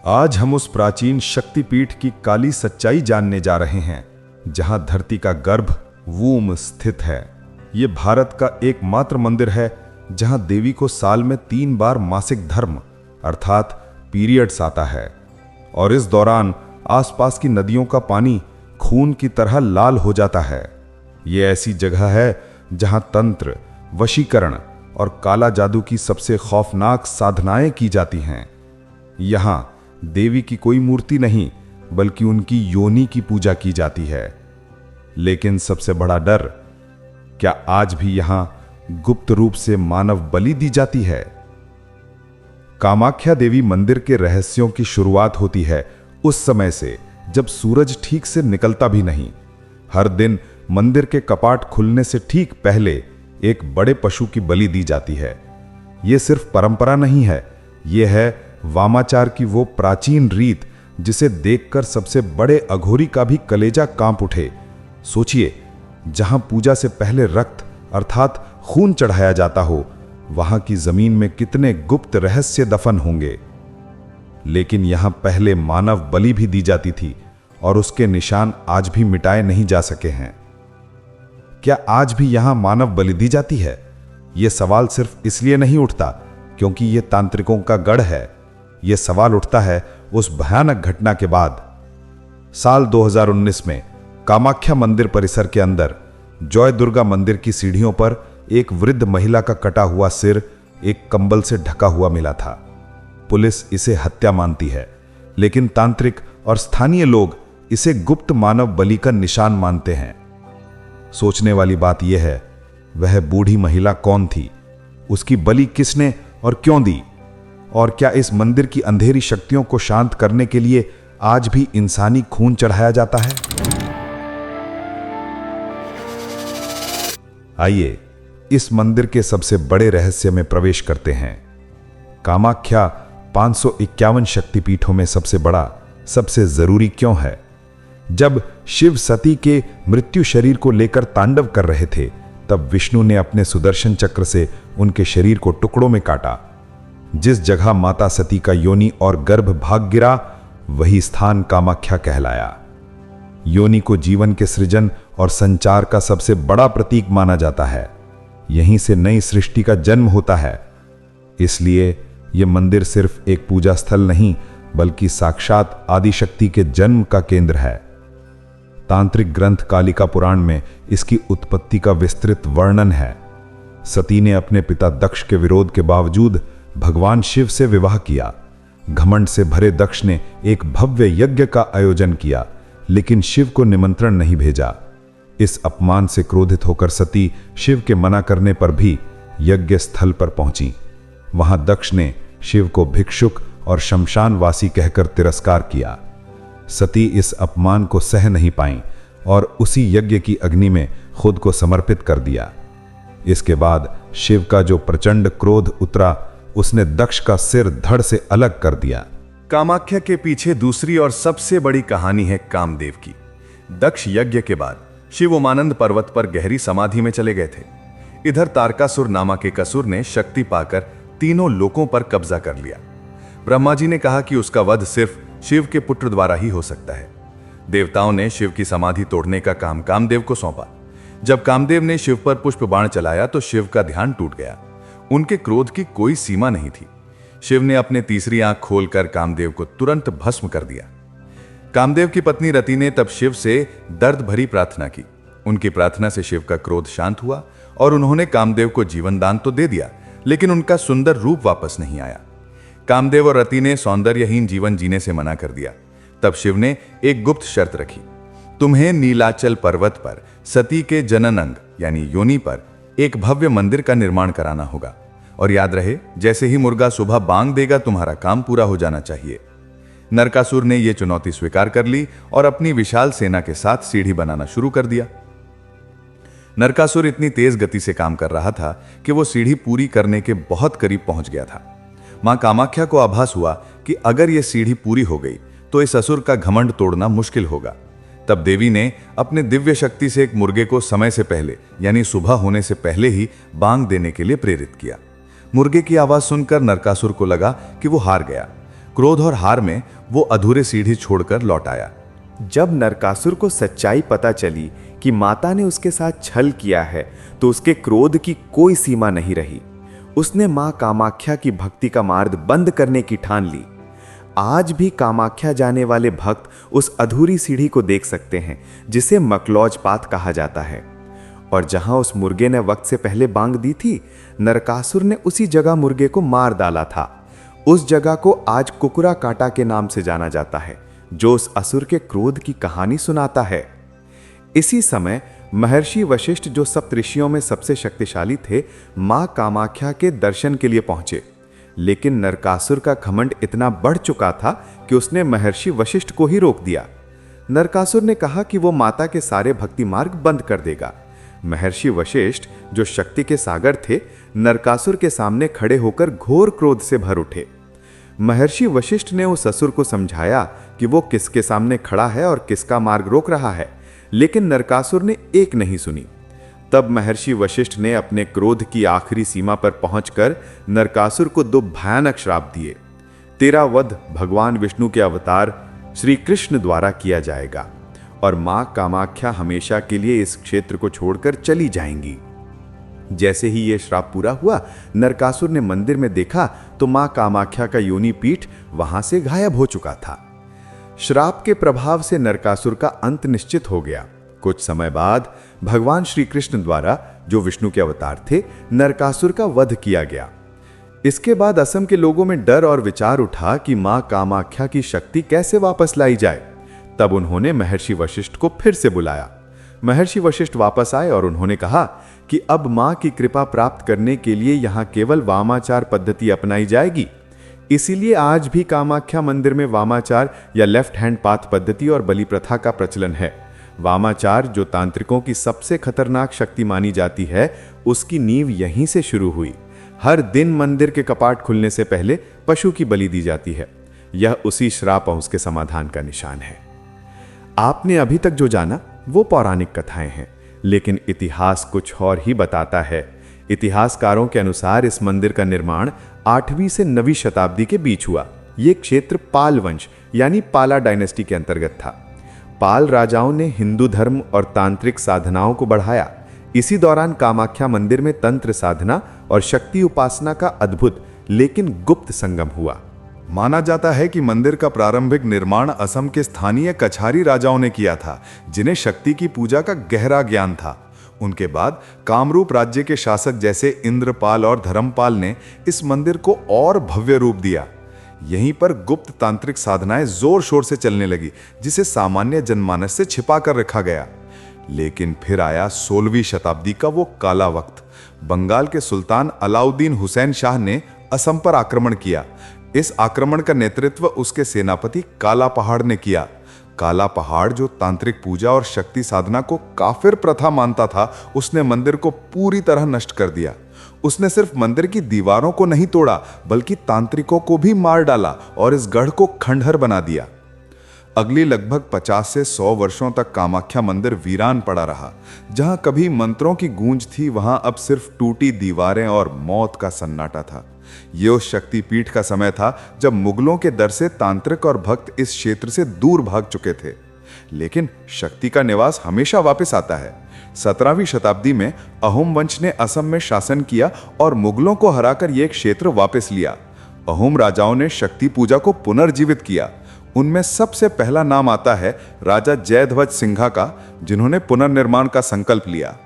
आज हम उस प्राचीन शक्तिपीठ की काली सच्चाई जानने जा रहे हैं, जहां धरती का गर्भ वूम स्थित है। ये भारत का एकमात्र मंदिर है जहां देवी को साल में 3 बार मासिक धर्म अर्थात पीरियड्स आता है, और इस दौरान आसपास की नदियों का पानी खून की तरह लाल हो जाता है। ये ऐसी जगह है जहां तंत्र, वशीकरण और काला जादू की सबसे खौफनाक साधनाएं की जाती हैं। यहां देवी की कोई मूर्ति नहीं, बल्कि उनकी योनि की पूजा की जाती है। लेकिन सबसे बड़ा डर, क्या आज भी यहां गुप्त रूप से मानव बलि दी जाती है? कामाख्या देवी मंदिर के रहस्यों की शुरुआत होती है उस समय से जब सूरज ठीक से निकलता भी नहीं। हर दिन मंदिर के कपाट खुलने से ठीक पहले एक बड़े पशु की बलि दी जाती है। यह सिर्फ परंपरा नहीं है, यह है वामाचार की वो प्राचीन रीत जिसे देखकर सबसे बड़े अघोरी का भी कलेजा कांप उठे। सोचिए, जहां पूजा से पहले रक्त अर्थात खून चढ़ाया जाता हो, वहां की जमीन में कितने गुप्त रहस्य दफन होंगे। लेकिन यहां पहले मानव बलि भी दी जाती थी और उसके निशान आज भी मिटाए नहीं जा सके हैं। क्या आज भी यहां मानव बलि दी जाती है? यह सवाल सिर्फ इसलिए नहीं उठता क्योंकि यह तांत्रिकों का गढ़ है। यह सवाल उठता है उस भयानक घटना के बाद। साल 2019 में कामाख्या मंदिर परिसर के अंदर जय दुर्गा मंदिर की सीढ़ियों पर एक वृद्ध महिला का कटा हुआ सिर एक कंबल से ढका हुआ मिला था। पुलिस इसे हत्या मानती है, लेकिन तांत्रिक और स्थानीय लोग इसे गुप्त मानव बलि का निशान मानते हैं। सोचने वाली बात यह है, वह बूढ़ी महिला कौन थी? उसकी बलि किसने और क्यों दी? और क्या इस मंदिर की अंधेरी शक्तियों को शांत करने के लिए आज भी इंसानी खून चढ़ाया जाता है? आइए इस मंदिर के सबसे बड़े रहस्य में प्रवेश करते हैं। कामाख्या 551 शक्तिपीठों में सबसे बड़ा, सबसे जरूरी क्यों है? जब शिव सती के मृत्यु शरीर को लेकर तांडव कर रहे थे, तब विष्णु ने अपने सुदर्शन चक्र से उनके शरीर को टुकड़ों में काटा। जिस जगह माता सती का योनि और गर्भ भाग गिरा, वही स्थान कामाख्या कहलाया। योनि को जीवन के सृजन और संचार का सबसे बड़ा प्रतीक माना जाता है। यहीं से नई सृष्टि का जन्म होता है। इसलिए यह मंदिर सिर्फ एक पूजा स्थल नहीं, बल्कि साक्षात आदिशक्ति के जन्म का केंद्र है। तांत्रिक ग्रंथ कालिका पुराण में इसकी उत्पत्ति का विस्तृत वर्णन है। सती ने अपने पिता दक्ष के विरोध के बावजूद भगवान शिव से विवाह किया। घमंड से भरे दक्ष ने एक भव्य यज्ञ का आयोजन किया, लेकिन शिव को निमंत्रण नहीं भेजा। इस अपमान से क्रोधित होकर सती शिव के मना करने पर भी यज्ञ स्थल पर पहुंची। वहां दक्ष ने शिव को भिक्षुक और शमशानवासी कहकर तिरस्कार किया। सती इस अपमान को सह नहीं पाई और उसी यज्ञ की अग्नि में खुद को समर्पित कर दिया। इसके बाद शिव का जो प्रचंड क्रोध उतरा, उसने दक्ष का सिर धड़ से अलग कर दिया। कामाख्या के पीछे दूसरी और सबसे बड़ी कहानी है कामदेव की। दक्ष यज्ञ के बाद शिव उमानंद पर्वत पर गहरी समाधि में चले गए थे। इधर तारकासुर नामक एक असुर ने शक्ति पाकर तीनों लोकों पर कब्जा कर लिया। ब्रह्मा जी ने कहा कि उसका वध सिर्फ शिव के पुत्र द्वारा ही हो सकता है। देवताओं ने शिव की समाधि तोड़ने का काम कामदेव को सौंपा। जब कामदेव ने शिव पर पुष्प बाण चलाया तो शिव का ध्यान टूट गया। उनके क्रोध की कोई सीमा नहीं थी। शिव ने अपने तीसरी आंख खोलकर कामदेव को तुरंत भस्म कर दिया। कामदेव की पत्नी रति ने तब शिव से दर्द भरी प्रार्थना की। उनकी प्रार्थना से शिव का क्रोध शांत हुआ और उन्होंने कामदेव को जीवन दान तो दे दिया, लेकिन उनका सुंदर रूप वापस नहीं आया। कामदेव और रति ने सौंदर्यहीन जीवन जीने से मना कर दिया। तब शिव ने एक गुप्त शर्त रखी, तुम्हें नीलाचल पर्वत पर सती के जनन अंग यानी योनि पर एक भव्य मंदिर का निर्माण कराना होगा। और याद रहे, जैसे ही मुर्गा सुबह बांग देगा तुम्हारा काम पूरा हो जाना चाहिए। नरकासुर ने यह चुनौती स्वीकार कर ली और अपनी विशाल सेना के साथ सीढ़ी बनाना शुरू कर दिया। नरकासुर इतनी तेज गति से काम कर रहा था कि वो सीढ़ी पूरी करने के बहुत करीब पहुंच गया था। मां कामाख्या को आभास हुआ कि अगर यह सीढ़ी पूरी हो गई तो इस असुर का घमंड तोड़ना मुश्किल होगा। तब देवी ने अपने दिव्य शक्ति से एक मुर्गे को समय से पहले यानी सुबह होने से पहले ही बांग देने के लिए प्रेरित किया। मुर्गे की आवाज सुनकर नरकासुर को लगा कि वो हार गया। क्रोध और हार में वो अधूरे सीढ़ी छोड़कर लौट आया। जब नरकासुर को सच्चाई पता चली कि माता ने उसके साथ छल किया है, तो उसके क्रोध की कोई सीमा नहीं रही। उसने मां कामाख्या की भक्ति का मार्ग बंद करने की ठान ली। आज भी कामाख्या जाने वाले भक्त उस अधूरी सीढ़ी को देख सकते हैं जिसे मकलौज पात कहा जाता है। और जहां उस मुर्गे ने वक्त से पहले बांग दी थी, नरकासुर ने उसी जगह मुर्गे को मार डाला था। उस जगह को आज कुकुरा काटा के नाम से जाना जाता है, जो उस असुर के क्रोध की कहानी सुनाता है। इसी समय महर्षि वशिष्ठ, जो सप्तऋषियों में सबसे शक्तिशाली थे, मां कामाख्या के दर्शन के लिए पहुंचे। लेकिन नरकासुर का घमंड इतना बढ़ चुका था कि उसने महर्षि वशिष्ठ को ही रोक दिया। नरकासुर ने कहा कि वो माता के सारे भक्ति मार्ग बंद कर देगा। महर्षि वशिष्ठ, जो शक्ति के सागर थे, नरकासुर के सामने खड़े होकर घोर क्रोध से भर उठे। महर्षि वशिष्ठ ने उस असुर को समझाया कि वो किसके सामने खड़ा है और किसका मार्ग रोक रहा है, लेकिन नरकासुर ने एक नहीं सुनी। तब महर्षि वशिष्ठ ने अपने क्रोध की आखिरी सीमा पर पहुंचकर नरकासुर को 2 भयानक श्राप दिए। तेरा वध भगवान विष्णु के अवतार श्री कृष्ण द्वारा किया जाएगा और मां कामाख्या हमेशा के लिए इस क्षेत्र को छोड़कर चली जाएंगी। जैसे ही यह श्राप पूरा हुआ, नरकासुर ने मंदिर में देखा तो मां कामाख्या का योनि पीठ वहां से गायब हो चुका था। श्राप के प्रभाव से नरकासुर का अंत निश्चित हो गया। कुछ समय बाद भगवान श्री कृष्ण द्वारा, जो विष्णु के अवतार थे, नरकासुर का वध किया गया। इसके बाद असम के लोगों में डर और विचार उठा कि मां कामाख्या की शक्ति कैसे वापस लाई जाए। तब उन्होंने महर्षि वशिष्ठ को फिर से बुलाया। महर्षि वशिष्ठ वापस आए और उन्होंने कहा कि अब मां की कृपा प्राप्त करने के लिए यहां केवल वामाचार पद्धति अपनाई जाएगी। इसीलिए आज भी कामाख्या मंदिर में वामाचार या लेफ्ट हैंड पाथ पद्धति और बलि प्रथा का प्रचलन है। वामाचार, जो तांत्रिकों की सबसे खतरनाक शक्ति मानी जाती है, उसकी नींव यहीं से शुरू हुई। हर दिन मंदिर के कपाट खुलने से पहले पशु की बलि दी जाती है। यह उसी श्राप और उसके समाधान का निशान है। आपने अभी तक जो जाना वो पौराणिक कथाएं हैं, लेकिन इतिहास कुछ और ही बताता है। इतिहासकारों के अनुसार इस मंदिर का निर्माण 8वीं से 9वीं शताब्दी के बीच हुआ। यह क्षेत्र पाल वंश यानी पाला डायनेस्टी के अंतर्गत था। पाल राजाओं ने हिंदू धर्म और तांत्रिक साधनाओं को बढ़ाया। इसी दौरान कामाख्या मंदिर में तंत्र साधना और शक्ति उपासना का अद्भुत लेकिन गुप्त संगम हुआ। माना जाता है कि मंदिर का प्रारंभिक निर्माण असम के स्थानीय कछारी राजाओं ने किया था, जिन्हें शक्ति की पूजा का गहरा ज्ञान था। उनके बाद कामरूप राज्य के शासक जैसे इंद्रपाल और धर्मपाल ने इस मंदिर को और भव्य रूप दिया। यहीं पर गुप्त तांत्रिक साधनाएं जोर शोर से चलने लगी, जिसे सामान्य जनमानस से छिपा कर रखा गया। लेकिन फिर आया 16वीं शताब्दी का वो काला वक्त। बंगाल के सुल्तान अलाउद्दीन हुसैन शाह ने असम पर आक्रमण किया। इस आक्रमण का नेतृत्व उसके सेनापति काला पहाड़ ने किया। काला पहाड़, जो तांत्रिक पूजा और शक्ति साधना को काफिर प्रथा मानता था, उसने मंदिर को पूरी तरह नष्ट कर दिया। उसने सिर्फ मंदिर की दीवारों को नहीं तोड़ा, बल्कि तांत्रिकों को भी मार डाला और इस गढ़ को खंडहर बना दिया। अगली लगभग 50 से 100 वर्षों तक कामाख्या मंदिर वीरान पड़ा रहा। जहां कभी मंत्रों की गूंज थी, वहां अब सिर्फ टूटी दीवारें और मौत का सन्नाटा था। यह उस शक्तिपीठ का समय था जब मुगलों के डर से तांत्रिक और भक्त इस क्षेत्र से दूर भाग चुके थे। लेकिन शक्ति का निवास हमेशा वापस आता है। 17वीं शताब्दी में अहोम वंश ने असम में शासन किया और मुगलों को हराकर यह क्षेत्र वापस लिया। अहोम राजाओं ने शक्ति पूजा को पुनर्जीवित किया। उनमें सबसे पहला नाम आता है राजा जयध्वज सिंघा का, जिन्होंने पुनर्निर्माण का संकल्प लिया।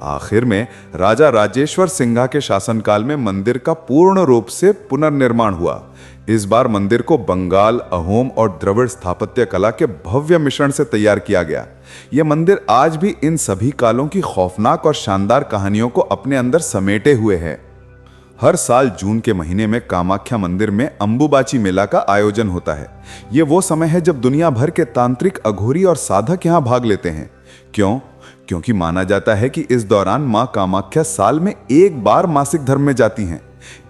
आखिर में राजा राजेश्वर सिंघा के शासनकाल में मंदिर का पूर्ण रूप से पुनर्निर्माण हुआ। इस बार मंदिर को बंगाल, अहोम और द्रविड़ स्थापत्य कला के भव्य मिश्रण से तैयार किया गया। यह मंदिर आज भी इन सभी कालों की खौफनाक और शानदार कहानियों को अपने अंदर समेटे हुए है। हर साल जून के महीने में कामाख्या मंदिर में अंबुबाची मेला का आयोजन होता है। यह वो समय है जब दुनिया भर के तांत्रिक, अघोरी और साधक यहां भाग लेते हैं। क्योंकि माना जाता है कि इस दौरान मां कामाख्या साल में एक बार मासिक धर्म में जाती हैं।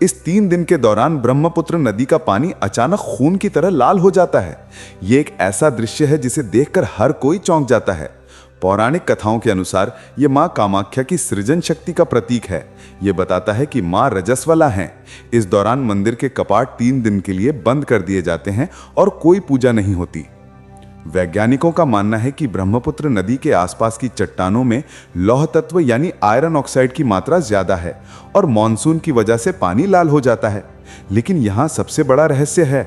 इस 3 दिन के दौरान ब्रह्मपुत्र नदी का पानी अचानक खून की तरह लाल हो जाता है। यह एक ऐसा दृश्य है जिसे देखकर हर कोई चौंक जाता है। पौराणिक कथाओं के अनुसार यह मां कामाख्या की सृजन शक्ति का प्रतीक है। ये बताता है कि मां रजस्वला हैं। इस दौरान मंदिर के कपाट 3 दिन के लिए बंद कर दिए जाते हैं और कोई पूजा नहीं होती। वैज्ञानिकों का मानना है कि ब्रह्मपुत्र नदी के आसपास की चट्टानों में लौह तत्व यानी आयरन ऑक्साइड की मात्रा ज्यादा है और मॉनसून की वजह से पानी लाल हो जाता है। लेकिन यहाँ सबसे बड़ा रहस्य है,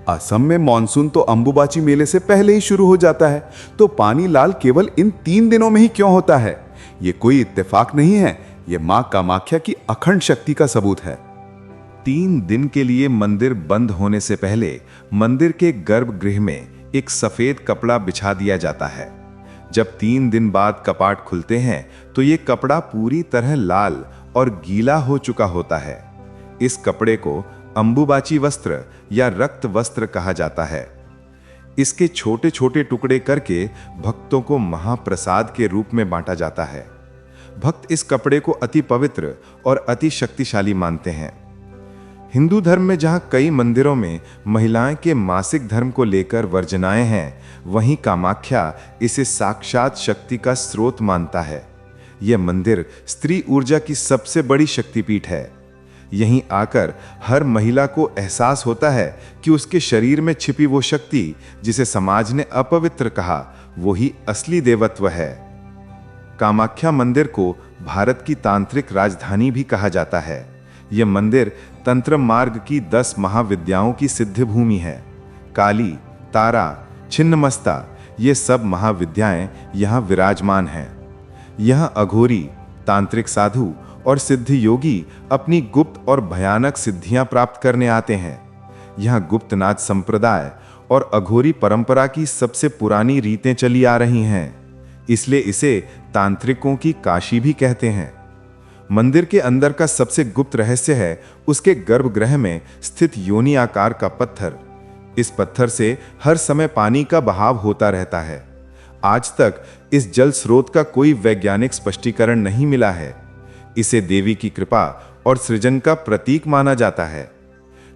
असम में मॉनसून तो अंबुबाची मेले से पहले ही शुरू हो जाता है, तो पानी लाल केवल इन 3 दिनों में ही क्यों होता है? ये कोई इत्तेफाक नहीं है, ये मां कामाख्या की अखंड शक्ति का सबूत है। 3 दिन के लिए मंदिर बंद होने से पहले मंदिर के गर्भगृह में एक सफेद कपड़ा बिछा दिया जाता है। जब 3 दिन बाद कपाट खुलते हैं तो ये कपड़ा पूरी तरह लाल और गीला हो चुका होता है। इस कपड़े को अंबुबाची वस्त्र या रक्त वस्त्र कहा जाता है। इसके छोटे छोटे टुकड़े करके भक्तों को महाप्रसाद के रूप में बांटा जाता है। भक्त इस कपड़े को अति पवित्र और अति शक्तिशाली मानते हैं। हिंदू धर्म में जहां कई मंदिरों में महिलाएं के मासिक धर्म को लेकर वर्जनाएं हैं, वहीं कामाख्या इसे साक्षात शक्ति का स्रोत मानता है। यह मंदिर स्त्री ऊर्जा की सबसे बड़ी शक्तिपीठ है। यहीं आकर हर महिला को एहसास होता है कि उसके शरीर में छिपी वो शक्ति जिसे समाज ने अपवित्र कहा, वही असली देवत्व है। कामाख्या मंदिर को भारत की तांत्रिक राजधानी भी कहा जाता है। यह मंदिर तंत्र मार्ग की 10 महाविद्याओं की सिद्ध भूमि है। काली, तारा, छिन्नमस्ता, ये सब महाविद्याएं यहाँ विराजमान हैं। यहाँ अघोरी, तांत्रिक साधु और सिद्ध योगी अपनी गुप्त और भयानक सिद्धियां प्राप्त करने आते हैं। यहाँ गुप्तनाथ संप्रदाय और अघोरी परंपरा की सबसे पुरानी रीतें चली आ रही हैं, इसलिए इसे तांत्रिकों की काशी भी कहते हैं। मंदिर के अंदर का सबसे गुप्त रहस्य है उसके गर्भगृह में स्थित योनि आकार का पत्थर। इस पत्थर से हर समय पानी का बहाव होता रहता है। आज तक इस जल स्रोत का कोई वैज्ञानिक स्पष्टीकरण नहीं मिला है। इसे देवी की कृपा और सृजन का प्रतीक माना जाता है।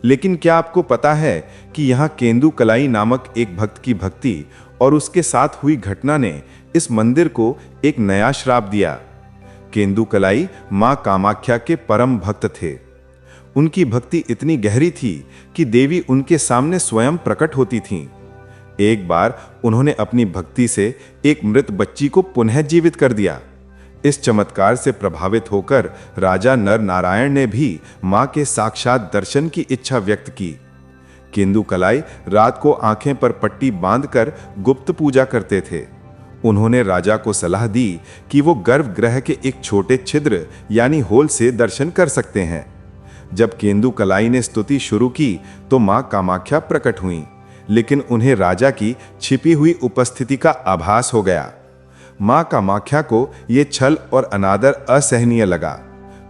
लेकिन क्या आपको पता है कि यहाँ केंदु कलाई नामक एक भक्त की भक्ति और उसके साथ हुई घटना ने इस मंदिर को एक नया श्राप दिया। केंदु कलाई मां कामाख्या के परम भक्त थे। उनकी भक्ति इतनी गहरी थी कि देवी उनके सामने स्वयं प्रकट होती थीं। एक बार उन्होंने अपनी भक्ति से एक मृत बच्ची को पुनः जीवित कर दिया। इस चमत्कार से प्रभावित होकर राजा नर नारायण ने भी मां के साक्षात दर्शन की इच्छा व्यक्त की। केंदु कलाई रात को आंखें पर पट्टी बांधकर गुप्त पूजा करते थे। उन्होंने राजा को सलाह दी कि वो गर्भगृह के एक छोटे छिद्र यानी होल से दर्शन कर सकते हैं। जब केंदु कलाई ने स्तुति शुरू की तो मां कामाख्या प्रकट हुईं, लेकिन उन्हें राजा की छिपी हुई उपस्थिति का आभास हो गया। मां कामाख्या को यह छल और अनादर असहनीय लगा।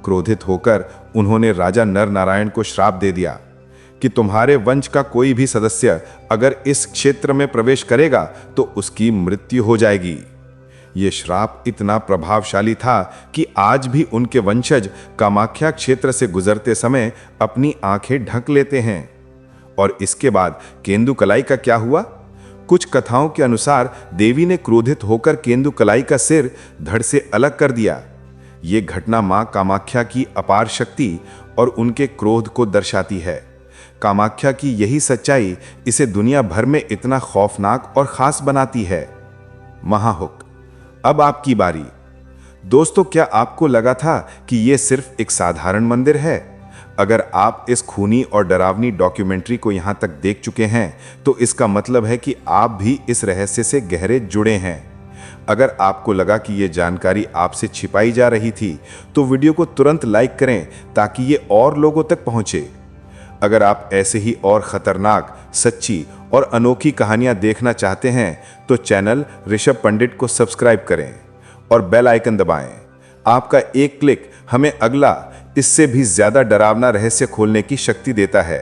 क्रोधित होकर उन्होंने राजा नर नारायण को श्राप दे दिया कि तुम्हारे वंश का कोई भी सदस्य अगर इस क्षेत्र में प्रवेश करेगा तो उसकी मृत्यु हो जाएगी। यह श्राप इतना प्रभावशाली था कि आज भी उनके वंशज कामाख्या क्षेत्र से गुजरते समय अपनी आंखें ढक लेते हैं। और इसके बाद केंदु कलाई का क्या हुआ? कुछ कथाओं के अनुसार देवी ने क्रोधित होकर केंदु कलाई का सिर धड़ से अलग कर दिया। ये घटना मां कामाख्या की अपार शक्ति और उनके क्रोध को दर्शाती है। कामाख्या की यही सच्चाई इसे दुनिया भर में इतना खौफनाक और खास बनाती है। महाहुक, अब आपकी बारी। दोस्तों, क्या आपको लगा था कि यह सिर्फ एक साधारण मंदिर है? अगर आप इस खूनी और डरावनी डॉक्यूमेंट्री को यहां तक देख चुके हैं तो इसका मतलब है कि आप भी इस रहस्य से गहरे जुड़े हैं। अगर आपको लगा कि यह जानकारी आपसे छिपाई जा रही थी तो वीडियो को तुरंत लाइक करें ताकि ये और लोगों तक पहुंचे। अगर आप ऐसे ही और खतरनाक, सच्ची और अनोखी कहानियां देखना चाहते हैं तो चैनल ऋषभ पंडित को सब्सक्राइब करें और बेल आइकन दबाएं। आपका एक क्लिक हमें अगला, इससे भी ज्यादा डरावना रहस्य खोलने की शक्ति देता है।